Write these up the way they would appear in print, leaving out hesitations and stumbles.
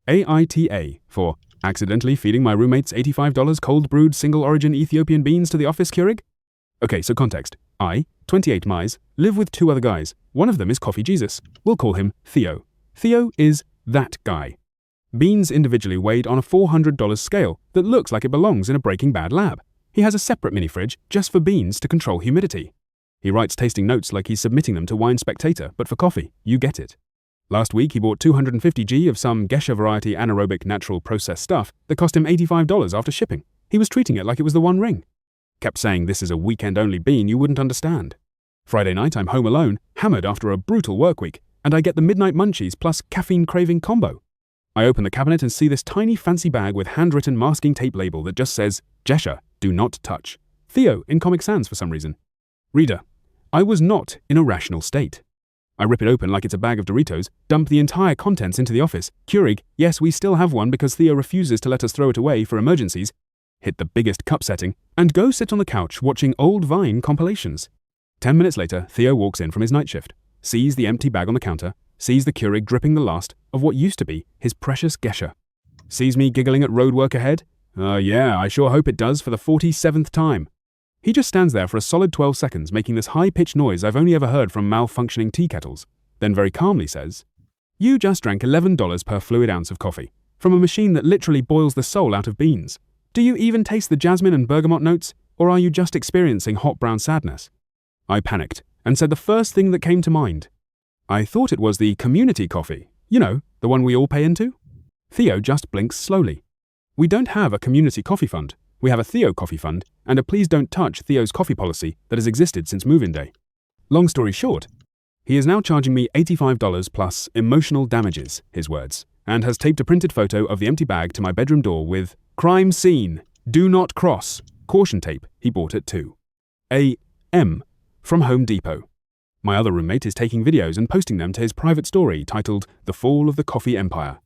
AITA for accidentally feeding my roommates $85 cold-brewed single-origin Ethiopian beans to the office, Keurig? Okay, so context. I, 28 Mize, live with two other guys. One of them is Coffee Jesus. We'll call him Theo. Theo is that guy. Beans individually weighed on a $400 scale that looks like it belongs in a Breaking Bad lab. He has a separate mini-fridge just for beans to control humidity. He writes tasting notes like he's submitting them to Wine Spectator, but for coffee, you get it. Last week, he bought 250g of some Gesha variety anaerobic natural processed stuff that cost him $85 after shipping. He was treating it like it was the One Ring. Kept saying this is a weekend-only bean you wouldn't understand. Friday night, I'm home alone, hammered after a brutal work week, and I get the midnight munchies plus caffeine-craving combo. I open the cabinet and see this tiny fancy bag with handwritten masking tape label that just says, Gesha, do not touch. Theo in Comic Sans for some reason. Reader, I was not in a rational state. I rip it open like it's a bag of Doritos, dump the entire contents into the office. Keurig, yes, we still have one because Theo refuses to let us throw it away for emergencies. Hit the biggest cup setting, and go sit on the couch watching old Vine compilations. 10 minutes later, Theo walks in from his night shift, sees the empty bag on the counter, sees the Keurig dripping the last of what used to be his precious Gesha. Sees me giggling at road work ahead. Yeah, I sure hope it does for the 47th time. He just stands there for a solid 12 seconds making this high-pitched noise I've only ever heard from malfunctioning tea kettles, then very calmly says, You just drank $11 per fluid ounce of coffee, from a machine that literally boils the soul out of beans. Do you even taste the jasmine and bergamot notes, or are you just experiencing hot brown sadness? I panicked, and said the first thing that came to mind. I thought it was the community coffee, you know, the one we all pay into. Theo just blinks slowly. We don't have a community coffee fund. We have a Theo coffee fund, and a please don't touch Theo's coffee policy that has existed since move-in day. Long story short, he is now charging me $85 plus emotional damages, his words, and has taped a printed photo of the empty bag to my bedroom door with crime scene, do not cross, caution tape he bought at 2 a.m. from Home Depot. My other roommate is taking videos and posting them to his private story titled The Fall of the Coffee Empire.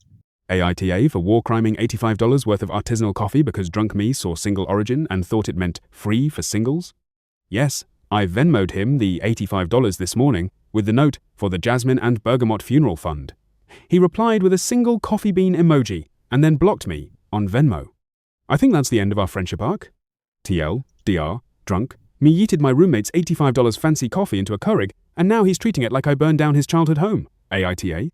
AITA for war criming $85 worth of artisanal coffee because drunk me saw single origin and thought it meant free for singles? Yes, I Venmo'd him the $85 this morning with the note for the Jasmine and Bergamot Funeral Fund. He replied with a single coffee bean emoji and then blocked me on Venmo. I think that's the end of our friendship arc. TL, DR, drunk, me yeeted my roommate's $85 fancy coffee into a Keurig, and now he's treating it like I burned down his childhood home. AITA.